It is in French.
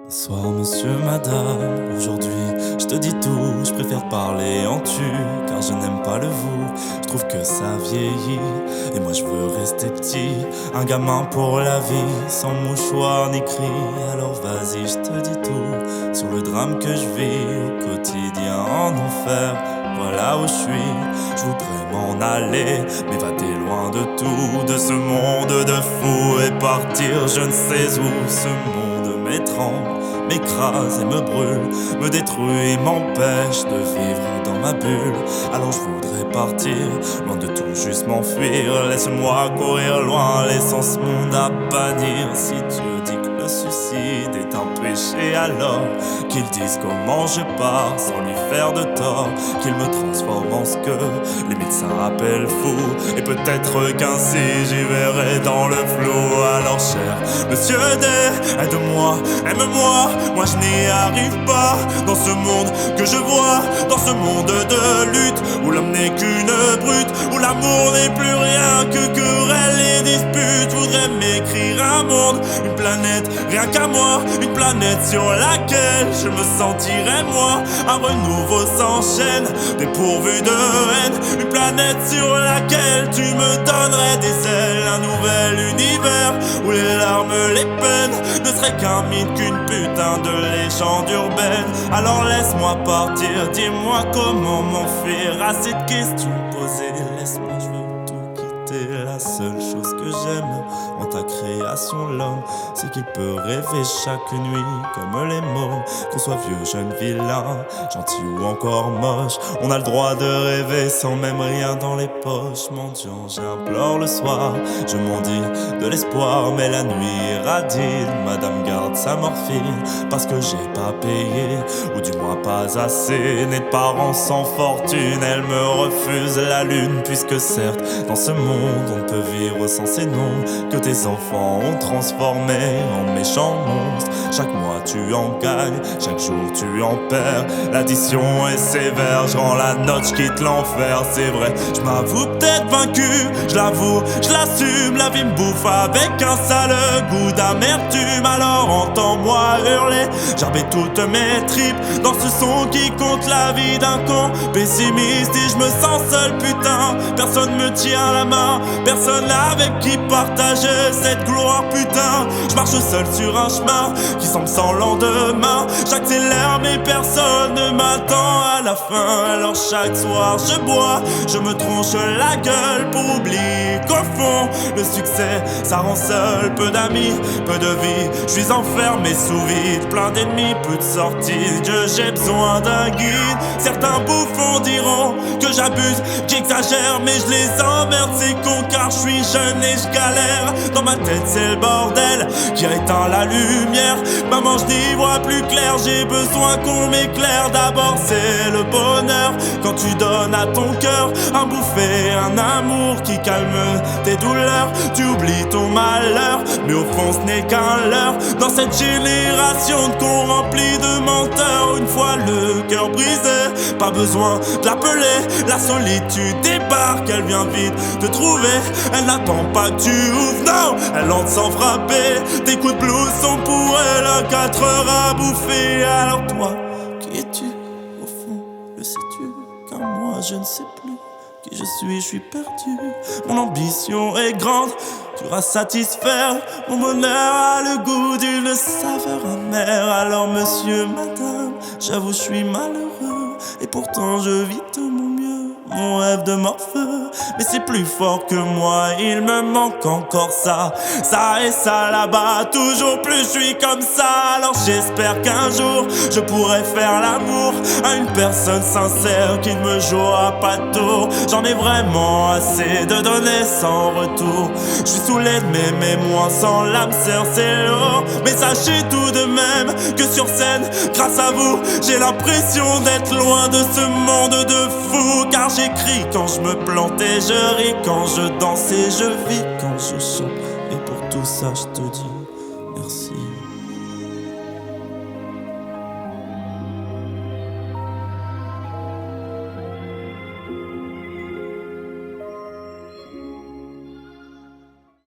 Bonsoir monsieur, madame, aujourd'hui je te dis tout, je préfère parler en tu, car je n'aime pas le vous, je trouve que ça vieillit, et moi je veux rester petit, un gamin pour la vie, sans mouchoir ni cri, alors vas-y je te dis tout, sur le drame que je vis au quotidien en enfer, voilà où je suis, je voudrais m'en aller, m'évader loin de tout, de ce monde de fous, et partir je ne sais où, ce monde m'étrangle, m'écrase et me brûle, me détruit, m'empêche de vivre dans ma bulle. Alors je voudrais partir, loin de tout, juste m'enfuir. Laisse-moi courir loin, laissant ce monde à bannir. Si Dieu dit que le suicide est un péché, alors qu'ils disent comment je pars sans lui faire de tort, qu'il me transforme en ce que les médecins appellent fou, et peut-être qu'ainsi j'y verrai dans le flou. Alors cher monsieur D, aide-moi, aime-moi, moi je n'y arrive pas dans ce monde que je vois, dans ce monde de lutte où l'homme n'est qu'une brute, où l'amour n'est plus rien que querelle et dispute. Je voudrais m'écrire un monde, une planète, rien qu'à moi, une planète sur laquelle je me sentirais moi. Un renouveau s'enchaîne, dépourvu de haine, une planète sur laquelle tu me donnerais des ailes. Un nouvel univers où les larmes, les peines ne seraient qu'un mythe, qu'une putain de légende urbaine. Alors laisse-moi partir, dis-moi comment m'enfuir à cette question posée. Laisse-moi, je veux tout quitter. La seule chose que j'aime en ta création, l'homme, c'est qu'il peut rêver chaque nuit comme les mots. Qu'on soit vieux, jeune, vilain, gentil ou encore moche, on a le droit de rêver sans même rien dans les poches. Mendiant, j'implore le soir, je m'en dis de l'espoir, mais la nuit irradie. Madame garde sa morphine parce que j'ai pas payé, ou du moins pas assez. Née de parents sans fortune, elle me refuse la lune, puisque certes dans ce monde on ne peut vivre sans ces noms que tes enfants ont transformés en méchants monstres. Chaque mois tu en gagnes, chaque jour tu en perds, l'addition est sévère, je rends la note, je quitte l'enfer. C'est vrai, je m'avoue peut-être vaincu, je l'avoue, je l'assume, la vie me bouffe avec un sale goût d'amertume. Alors entends-moi hurler, j'arbais toutes mes tripes dans ce son qui compte la vie d'un con pessimiste, et je me sens seul, putain, personne me tient la main, personne avec qui partager cette gloire, putain. Je marche seul sur un chemin qui semble sans lendemain, j'accélère mais personne ne m'attend à la fin. Alors chaque soir je bois, je me tronche la gueule pour oublier qu'au fond le succès ça rend seul. Peu d'amis, peu de vie, je suis enfermé sous vide, plein d'ennemis, peu de sorties, j'ai besoin d'un guide. Certains bouffons diront que j'abuse, j'exagère, mais je les emmerde ces cons, car je suis jeune et je galère. Dans ma tête c'est le bordel qui éteint la lumière, maman je n'y vois plus clair, j'ai besoin qu'on m'éclaire. D'abord c'est le bonheur quand tu donnes à ton cœur un bouffé, un amour qui calme tes douleurs. Tu oublies ton malheur, mais au fond ce n'est qu'un leurre. Dans cette génération de cons remplis de menteurs, une fois le cœur brisé, pas besoin de l'appeler, la solitude débarque, elle vient vite te trouver, elle n'attend pas que tu ouvres, non, elle entre sans frapper. Tes coups de blues sont pour elle un 4 heures à bouffer. Alors toi, qui es-tu au fond, le sais-tu? Car moi je ne sais plus qui je suis perdu. Mon ambition est grande, tu vas satisfaire, mon bonheur a le goût d'une saveur amère. Alors monsieur, madame, j'avoue je suis malheureux, et pourtant je vis de mon mieux, mon rêve de Morpheu. Mais c'est plus fort que moi, il me manque encore ça et ça là-bas, toujours plus je suis comme ça. Alors j'espère qu'un jour je pourrai faire l'amour à une personne sincère qui ne me jouera pas de tour. J'en ai vraiment assez de donner sans retour, je suis saoulé de m'aimer moi sans l'âme sœur, c'est lourd. Mais sachez tout de même que sur scène, grâce à vous, j'ai l'impression d'être loin de ce monde de fous. Car j'écris quand je me plantais, je ris quand je dansais, je vis quand je chante, et pour tout ça je te dis merci.